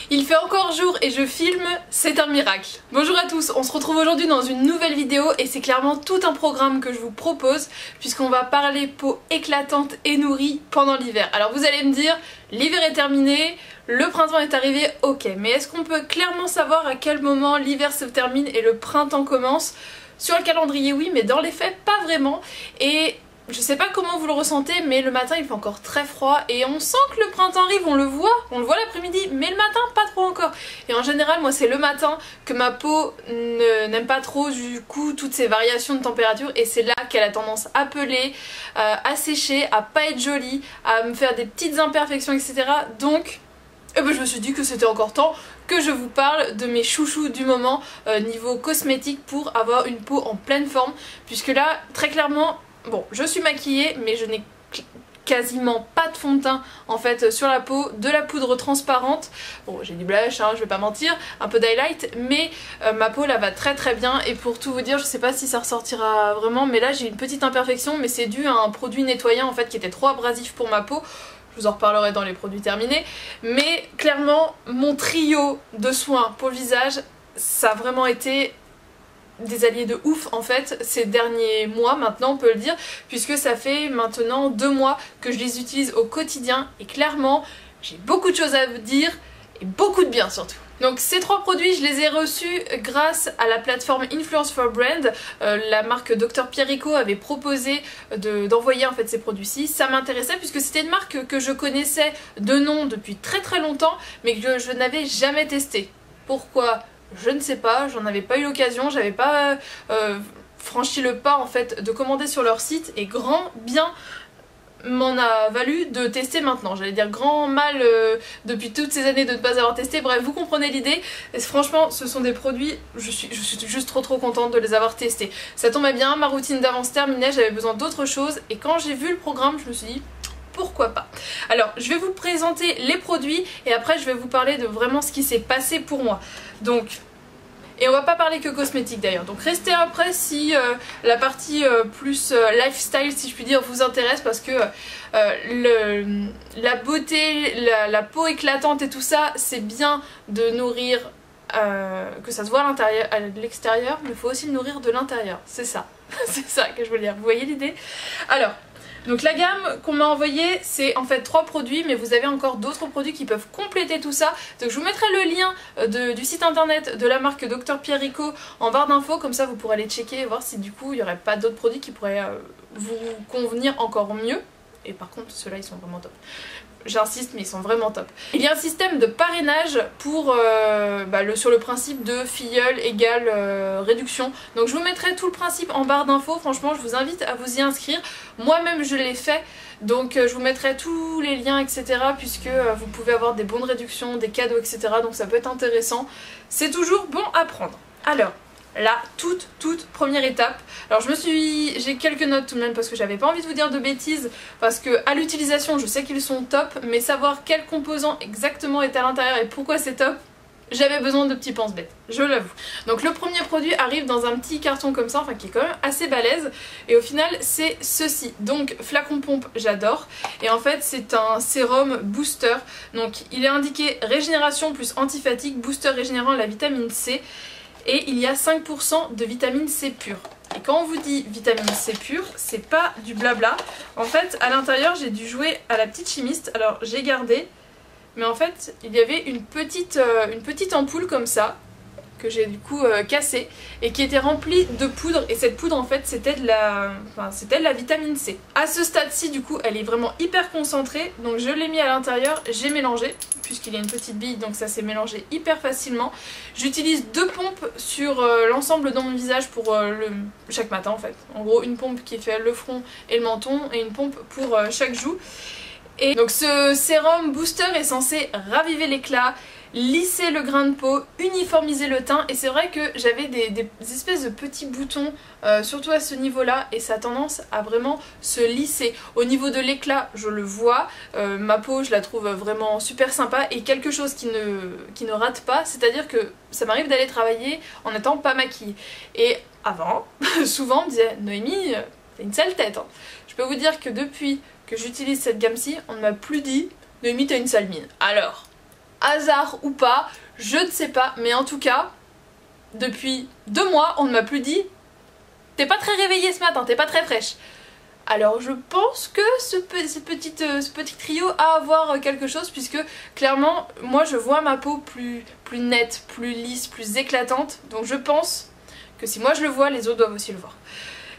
Il fait encore jour et je filme, c'est un miracle. Bonjour à tous, on se retrouve aujourd'hui dans une nouvelle vidéo et c'est clairement tout un programme que je vous propose puisqu'on va parler peau éclatante et nourrie pendant l'hiver. Alors vous allez me dire, l'hiver est terminé, le printemps est arrivé, ok, mais est-ce qu'on peut clairement savoir à quel moment l'hiver se termine et le printemps commence? Sur le calendrier oui, mais dans les faits pas vraiment. Et je sais pas comment vous le ressentez, mais le matin il fait encore très froid et on sent que le printemps arrive, on le voit l'après-midi, mais le matin pas trop encore. Et en général moi c'est le matin que ma peau n'aime pas trop du coup toutes ces variations de température et c'est là qu'elle a tendance à peler, à sécher, à pas être jolie, à me faire des petites imperfections etc. Donc je me suis dit que c'était encore temps que je vous parle de mes chouchous du moment niveau cosmétique pour avoir une peau en pleine forme, puisque là très clairement bon, je suis maquillée, mais je n'ai quasiment pas de fond de teint en fait sur la peau, de la poudre transparente. Bon, j'ai du blush, hein, je vais pas mentir, un peu d'highlight, mais ma peau là va très très bien. Et pour tout vous dire, je sais pas si ça ressortira vraiment, mais là j'ai une petite imperfection, mais c'est dû à un produit nettoyant en fait qui était trop abrasif pour ma peau. Je vous en reparlerai dans les produits terminés. Mais clairement, mon trio de soins pour le visage, ça a vraiment été des alliés de ouf en fait ces derniers mois maintenant on peut le dire, puisque ça fait maintenant 2 mois que je les utilise au quotidien et clairement j'ai beaucoup de choses à vous dire et beaucoup de bien surtout. Donc ces 3 produits je les ai reçus grâce à la plateforme Influence for Brand. La marque Dr Pierrico avait proposé d'envoyer en fait ces produits-ci. Ça m'intéressait puisque c'était une marque que je connaissais de nom depuis très très longtemps mais que je n'avais jamais testé. Pourquoi ? Je ne sais pas, j'en avais pas eu l'occasion, j'avais pas franchi le pas en fait de commander sur leur site et grand bien m'en a valu de tester maintenant. J'allais dire grand mal depuis toutes ces années de ne pas avoir testé, bref vous comprenez l'idée. Franchement ce sont des produits, je suis juste trop contente de les avoir testés. Ça tombait bien, ma routine d'avant se terminait, j'avais besoin d'autre chose et quand j'ai vu le programme je me suis dit pourquoi pas. Alors je vais vous présenter les produits et après je vais vous parler de vraiment ce qui s'est passé pour moi. Donc, et on va pas parler que cosmétique d'ailleurs, donc restez après si la partie plus lifestyle si je puis dire vous intéresse, parce que la beauté, la peau éclatante et tout ça c'est bien de nourrir que ça se voit à l'extérieur, mais il faut aussi le nourrir de l'intérieur, c'est ça. C'est ça que je veux dire, vous voyez l'idée? Alors donc la gamme qu'on m'a envoyée c'est en fait 3 produits, mais vous avez encore d'autres produits qui peuvent compléter tout ça. Donc je vous mettrai le lien du site internet de la marque Dr Pierrico en barre d'infos, comme ça vous pourrez aller checker et voir si du coup il n'y aurait pas d'autres produits qui pourraient vous convenir encore mieux. Et par contre ceux-là ils sont vraiment top. J'insiste mais ils sont vraiment top. Il y a un système de parrainage pour sur le principe de filleul égale réduction. Donc je vous mettrai tout le principe en barre d'infos. Franchement je vous invite à vous y inscrire. Moi-même je l'ai fait. Donc je vous mettrai tous les liens etc. puisque vous pouvez avoir des bons de réduction, des cadeaux etc. Donc ça peut être intéressant. C'est toujours bon à prendre. Alors la toute première étape. Alors j'ai quelques notes tout de même parce que j'avais pas envie de vous dire de bêtises, parce que à l'utilisation je sais qu'ils sont top, mais savoir quel composant exactement est à l'intérieur et pourquoi c'est top, j'avais besoin de petits pense-bêtes, je l'avoue. Donc le premier produit arrive dans un petit carton comme ça, enfin qui est quand même assez balèze, et au final c'est ceci. Donc flacon pompe j'adore, et en fait c'est un sérum booster, donc il est indiqué régénération plus anti-fatigue, booster régénérant la vitamine C. Et il y a 5% de vitamine C pure. Et quand on vous dit vitamine C pure, c'est pas du blabla. En fait, à l'intérieur, j'ai dû jouer à la petite chimiste. Alors, j'ai gardé. Mais en fait, il y avait une petite ampoule comme ça, que j'ai du coup cassée, et qui était remplie de poudre. Et cette poudre, en fait, c'était de la vitamine C. À ce stade-ci, du coup, elle est vraiment hyper concentrée. Donc, je l'ai mis à l'intérieur, j'ai mélangé, puisqu'il y a une petite bille, donc ça s'est mélangé hyper facilement. J'utilise 2 pompes sur l'ensemble de mon visage pour chaque matin en fait. En gros une pompe qui fait le front et le menton et une pompe pour chaque joue. Et donc ce sérum booster est censé raviver l'éclat, lisser le grain de peau, uniformiser le teint, et c'est vrai que j'avais des espèces de petits boutons surtout à ce niveau là, et ça a tendance à vraiment se lisser. Au niveau de l'éclat je le vois, ma peau je la trouve vraiment super sympa, et quelque chose qui ne rate pas, c'est à dire que ça m'arrive d'aller travailler en étant pas maquillée. Et avant, souvent on me disait Noémie t'as une sale tête hein. Je peux vous dire que depuis que j'utilise cette gamme-ci, on ne m'a plus dit Noémie t'as une sale mine. Alors hasard ou pas, je ne sais pas, mais en tout cas, depuis 2 mois, on ne m'a plus dit « T'es pas très réveillée ce matin, t'es pas très fraîche ». Alors je pense que ce petit trio a à voir quelque chose, puisque clairement, moi je vois ma peau plus nette, plus lisse, plus éclatante, donc je pense que si moi je le vois, les autres doivent aussi le voir.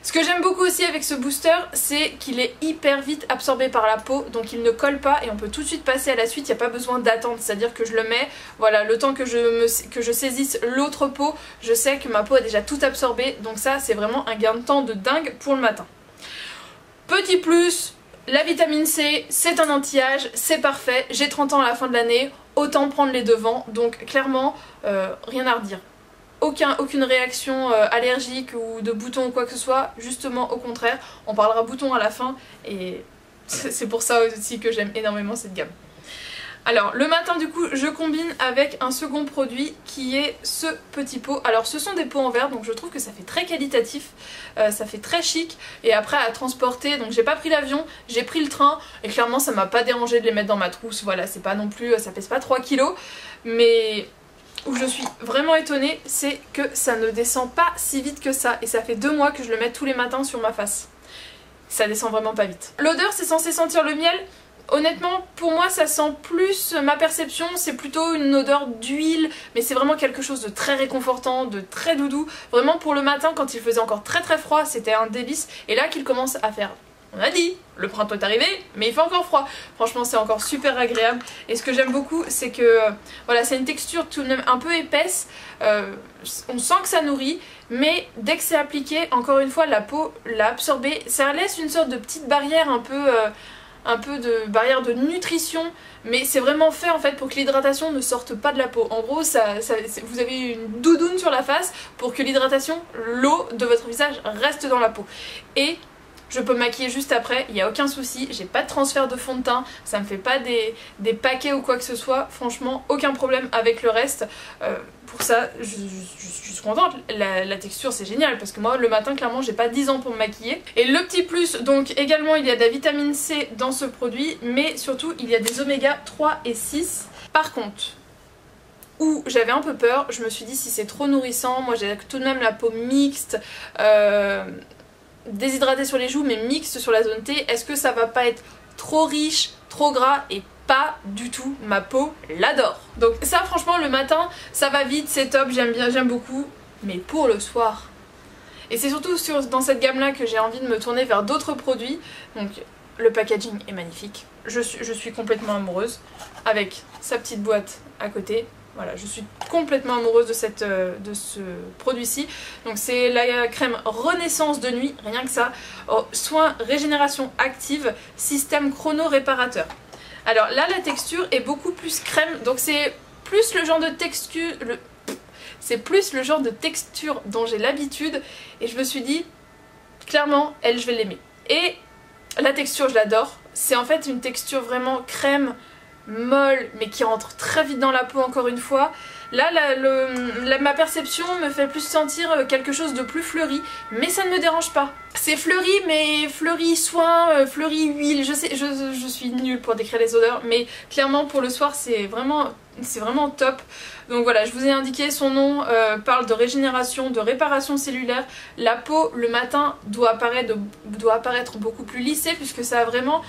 Ce que j'aime beaucoup aussi avec ce booster, c'est qu'il est hyper vite absorbé par la peau, donc il ne colle pas et on peut tout de suite passer à la suite, il n'y a pas besoin d'attendre, c'est-à-dire que je le mets, voilà, le temps que je saisisse l'autre peau, je sais que ma peau a déjà tout absorbé, donc ça c'est vraiment un gain de temps de dingue pour le matin. Petit plus, la vitamine C, c'est un anti-âge, c'est parfait, j'ai 30 ans à la fin de l'année, autant prendre les devants, donc clairement, rien à redire. Aucune réaction allergique ou de boutons ou quoi que ce soit, justement au contraire, on parlera boutons à la fin et c'est pour ça aussi que j'aime énormément cette gamme. Alors le matin du coup je combine avec un second produit qui est ce petit pot. Alors ce sont des pots en verre, donc je trouve que ça fait très qualitatif, ça fait très chic, et après à transporter, donc j'ai pas pris l'avion, j'ai pris le train et clairement ça m'a pas dérangé de les mettre dans ma trousse, voilà, c'est pas non plus, ça pèse pas 3 kilos, mais où je suis vraiment étonnée, c'est que ça ne descend pas si vite que ça, et ça fait 2 mois que je le mets tous les matins sur ma face. Ça descend vraiment pas vite. L'odeur, c'est censé sentir le miel. Honnêtement, pour moi, ça sent plus, ma perception, c'est plutôt une odeur d'huile, mais c'est vraiment quelque chose de très réconfortant, de très doudou. Vraiment pour le matin, quand il faisait encore très froid, c'était un délice. Et là qu'il commence à faire, on a dit, le printemps est arrivé, mais il fait encore froid. Franchement, c'est encore super agréable. Et ce que j'aime beaucoup, c'est que voilà, c'est une texture tout de même un peu épaisse. On sent que ça nourrit, mais dès que c'est appliqué, encore une fois, la peau l'a absorbé. Ça laisse une sorte de petite barrière un peu de barrière de nutrition, mais c'est vraiment fait en fait pour que l'hydratation ne sorte pas de la peau. En gros, vous avez une doudoune sur la face pour que l'hydratation, l'eau de votre visage reste dans la peau. Et je peux me maquiller juste après, il n'y a aucun souci, j'ai pas de transfert de fond de teint, ça me fait pas des paquets ou quoi que ce soit, franchement aucun problème avec le reste. Pour ça, je suis contente, la texture c'est génial, parce que moi le matin clairement j'ai pas 10 ans pour me maquiller. Et le petit plus, donc également il y a de la vitamine C dans ce produit, mais surtout il y a des oméga 3 et 6. Par contre, où j'avais un peu peur, je me suis dit si c'est trop nourrissant, moi j'ai tout de même la peau mixte, déshydratée sur les joues mais mixte sur la zone T, est-ce que ça va pas être trop riche, trop gras? Et pas du tout, ma peau l'adore. Donc ça franchement le matin ça va vite, c'est top, j'aime bien, j'aime beaucoup, mais pour le soir, et c'est surtout dans cette gamme là que j'ai envie de me tourner vers d'autres produits. Donc le packaging est magnifique, je suis complètement amoureuse, avec sa petite boîte à côté. Voilà, je suis complètement amoureuse de ce produit-ci. Donc c'est la crème Renaissance de nuit, rien que ça. Oh, soin régénération active, système chrono-réparateur. Alors là, la texture est beaucoup plus crème, donc c'est plus le genre de texture... C'est plus le genre de texture dont j'ai l'habitude. Et je me suis dit, clairement, elle, je vais l'aimer. Et la texture, je l'adore. C'est en fait une texture vraiment crème, molle, mais qui rentre très vite dans la peau encore une fois. Là, ma perception me fait plus sentir quelque chose de plus fleuri, mais ça ne me dérange pas. C'est fleuri, mais fleuri soin, fleuri huile, je sais, je suis nulle pour décrire les odeurs, mais clairement pour le soir c'est vraiment top. Donc voilà, je vous ai indiqué, son nom parle de régénération, de réparation cellulaire. La peau le matin doit apparaître beaucoup plus lissée, puisque ça a vraiment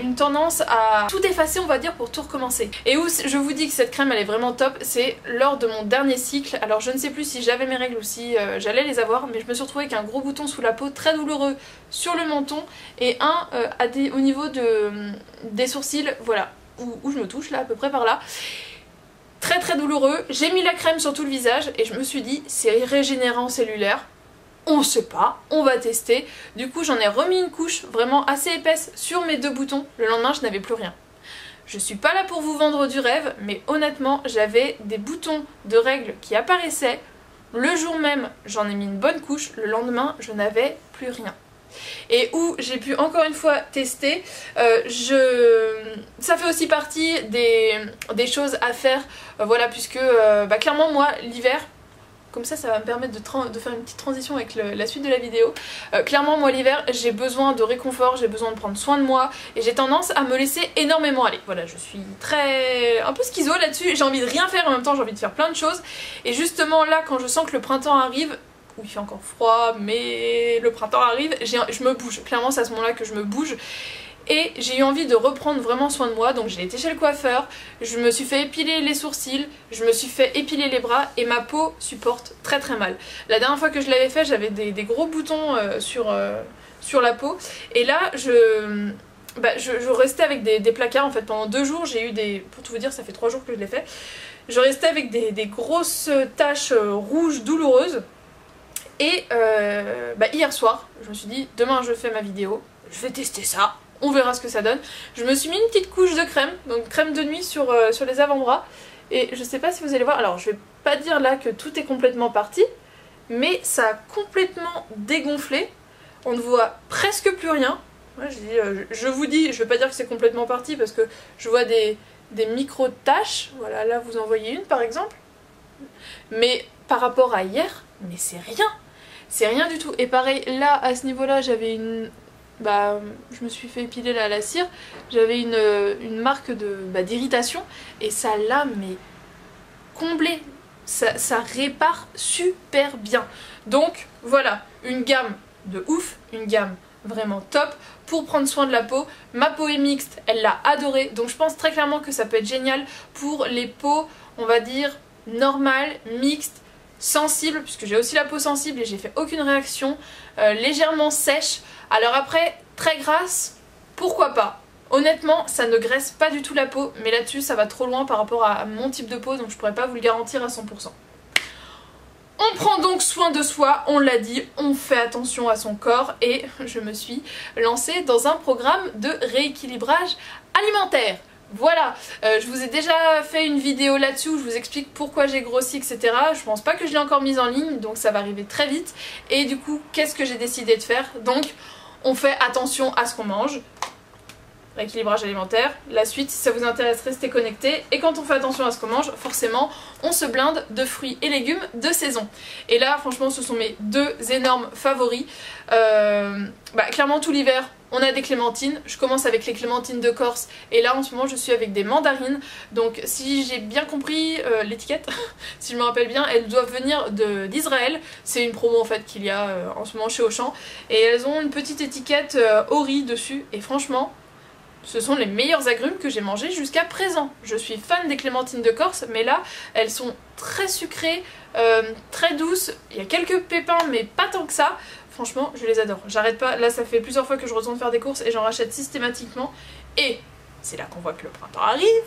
une tendance à tout effacer, on va dire, pour tout recommencer. Et où je vous dis que cette crème elle est vraiment top, c'est lors de mon dernier cycle. Alors je ne sais plus si j'avais mes règles ou si j'allais les avoir, mais je me suis retrouvée avec un gros bouton sous la peau très douloureux sur le menton et un au niveau des sourcils, voilà, où je me touche là, à peu près par là. Très douloureux. J'ai mis la crème sur tout le visage et je me suis dit c'est régénérant cellulaire, on sait pas, on va tester. Du coup j'en ai remis une couche vraiment assez épaisse sur mes 2 boutons. Le lendemain je n'avais plus rien. Je suis pas là pour vous vendre du rêve, mais honnêtement j'avais des boutons de règles qui apparaissaient. Le jour même j'en ai mis une bonne couche, le lendemain je n'avais plus rien. Et où j'ai pu encore une fois tester, ça fait aussi partie des choses à faire, voilà, puisque clairement moi l'hiver, comme ça va me permettre de faire une petite transition avec la suite de la vidéo. Clairement moi l'hiver j'ai besoin de réconfort, j'ai besoin de prendre soin de moi et j'ai tendance à me laisser énormément aller. Voilà, je suis un peu schizo là-dessus, j'ai envie de rien faire, en même temps j'ai envie de faire plein de choses. Et justement là quand je sens que le printemps arrive, où il fait encore froid mais le printemps arrive, je me bouge. Clairement c'est à ce moment-là que je me bouge. Et j'ai eu envie de reprendre vraiment soin de moi, donc j'ai été chez le coiffeur, je me suis fait épiler les sourcils, je me suis fait épiler les bras et ma peau supporte très très mal. La dernière fois que je l'avais fait, j'avais des gros boutons sur la peau et là je restais avec des placards en fait pendant 2 jours, j'ai eu pour tout vous dire ça fait 3 jours que je l'ai fait, je restais avec des grosses taches rouges douloureuses et hier soir je me suis dit demain je fais ma vidéo, je vais tester ça. On verra ce que ça donne. Je me suis mis une petite couche de crème, donc crème de nuit sur les avant-bras. Et je sais pas si vous allez voir, alors je vais pas dire là que tout est complètement parti, mais ça a complètement dégonflé. On ne voit presque plus rien. Ouais, je vous dis, je vais pas dire que c'est complètement parti parce que je vois des micro-taches. Voilà, là vous en voyez une par exemple. Mais par rapport à hier, mais c'est rien. C'est rien du tout. Et pareil, là, à ce niveau-là, j'avais je me suis fait épiler la cire, j'avais une marque d'irritation et ça l'a mais comblé, ça répare super bien. Donc voilà, une gamme de ouf, une gamme vraiment top pour prendre soin de la peau. Ma peau est mixte, elle l'a adoré, donc je pense très clairement que ça peut être génial pour les peaux, on va dire, normales, mixtes, sensibles, puisque j'ai aussi la peau sensible et j'ai fait aucune réaction, légèrement sèche. Alors après, très grasse, pourquoi pas. Honnêtement, ça ne graisse pas du tout la peau, mais là-dessus ça va trop loin par rapport à mon type de peau, donc je pourrais pas vous le garantir à 100%. On prend donc soin de soi, on l'a dit, on fait attention à son corps et je me suis lancée dans un programme de rééquilibrage alimentaire. Voilà, je vous ai déjà fait une vidéo là-dessus où je vous explique pourquoi j'ai grossi, etc. Je pense pas que je l'ai encore mise en ligne, donc ça va arriver très vite. Et du coup, qu'est-ce que j'ai décidé de faire? Donc, on fait attention à ce qu'on mange. Rééquilibrage alimentaire. La suite, si ça vous intéresse, restez connectés. Et quand on fait attention à ce qu'on mange, forcément, on se blinde de fruits et légumes de saison. Et là, franchement, ce sont mes 2 énormes favoris. Clairement, tout l'hiver, on a des clémentines. Je commence avec les clémentines de Corse. Et là, en ce moment, je suis avec des mandarines. Donc, si j'ai bien compris l'étiquette, si je me rappelle bien, elles doivent venir d'Israël. C'est une promo, en fait, qu'il y a en ce moment chez Auchan. Et elles ont une petite étiquette Ori dessus. Et franchement, ce sont les meilleurs agrumes que j'ai mangés jusqu'à présent. Je suis fan des clémentines de Corse, mais là, elles sont très sucrées, très douces. Il y a quelques pépins, mais pas tant que ça. Franchement, je les adore. J'arrête pas. Là, ça fait plusieurs fois que je retourne faire des courses et j'en rachète systématiquement. Et c'est là qu'on voit que le printemps arrive.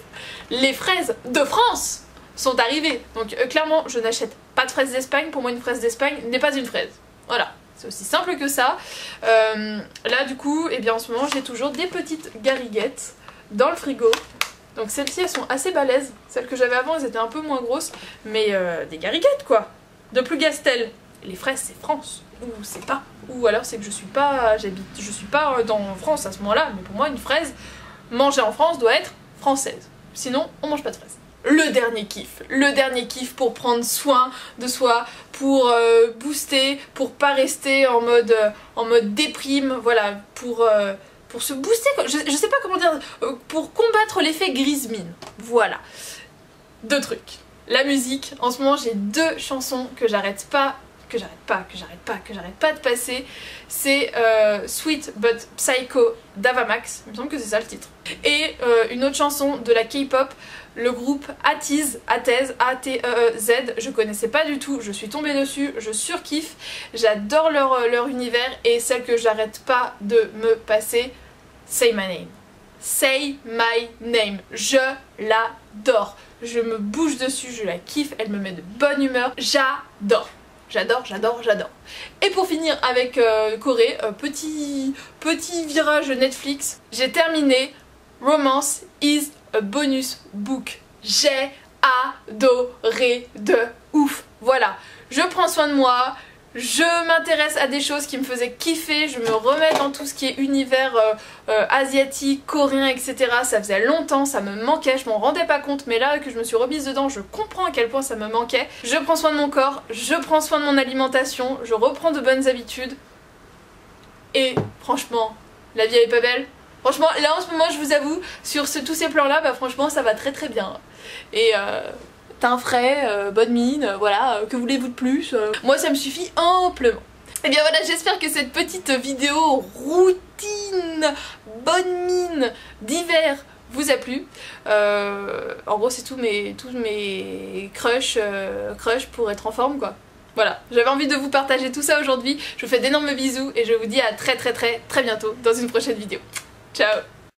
Les fraises de France sont arrivées. Donc clairement, je n'achète pas de fraises d'Espagne. Pour moi, une fraise d'Espagne n'est pas une fraise. Voilà. C'est aussi simple que ça. Là du coup, en ce moment j'ai toujours des petites gariguettes dans le frigo. Donc celles-ci elles sont assez balèzes. Celles que j'avais avant elles étaient un peu moins grosses. Mais des gariguettes quoi. De plus Gastel. Les fraises c'est France. Ou c'est pas. Ou alors c'est que je suis pas dans France à ce moment-là. Mais pour moi une fraise mangée en France doit être française. Sinon on mange pas de fraises. Le dernier kiff pour prendre soin de soi, pour booster, pour pas rester en mode déprime, voilà, pour se booster, je sais pas comment dire, pour combattre l'effet grise mine, voilà. 2 trucs. La musique, en ce moment j'ai 2 chansons que j'arrête pas de passer, c'est Sweet But Psycho d'Ava Max, il me semble que c'est ça le titre, et une autre chanson de la K-pop, le groupe ATEEZ, A-T-E-E-Z, je connaissais pas du tout, je suis tombée dessus, je surkiffe, j'adore leur univers et celle que j'arrête pas de me passer, Say My Name. Say My Name, je l'adore, je me bouge dessus, je la kiffe, elle me met de bonne humeur, j'adore. J'adore. Et pour finir avec Corée, petit virage Netflix, j'ai terminé Romance is a Bonus Book. J'ai adoré de ouf. Voilà, je prends soin de moi, je m'intéresse à des choses qui me faisaient kiffer, je me remets dans tout ce qui est univers asiatique, coréen, etc. Ça faisait longtemps, ça me manquait, je m'en rendais pas compte, mais là que je me suis remise dedans, je comprends à quel point ça me manquait. Je prends soin de mon corps, je prends soin de mon alimentation, je reprends de bonnes habitudes. Et franchement, la vie elle est pas belle. Franchement, là en ce moment, je vous avoue, sur tous ces plans-là, bah franchement, ça va très très bien. Et teint frais, bonne mine, voilà, que voulez-vous de plus moi ça me suffit amplement. Et bien voilà, j'espère que cette petite vidéo routine, bonne mine d'hiver vous a plu. En gros c'est tous mes crushs pour être en forme quoi. Voilà, j'avais envie de vous partager tout ça aujourd'hui. Je vous fais d'énormes bisous et je vous dis à très bientôt dans une prochaine vidéo. Ciao.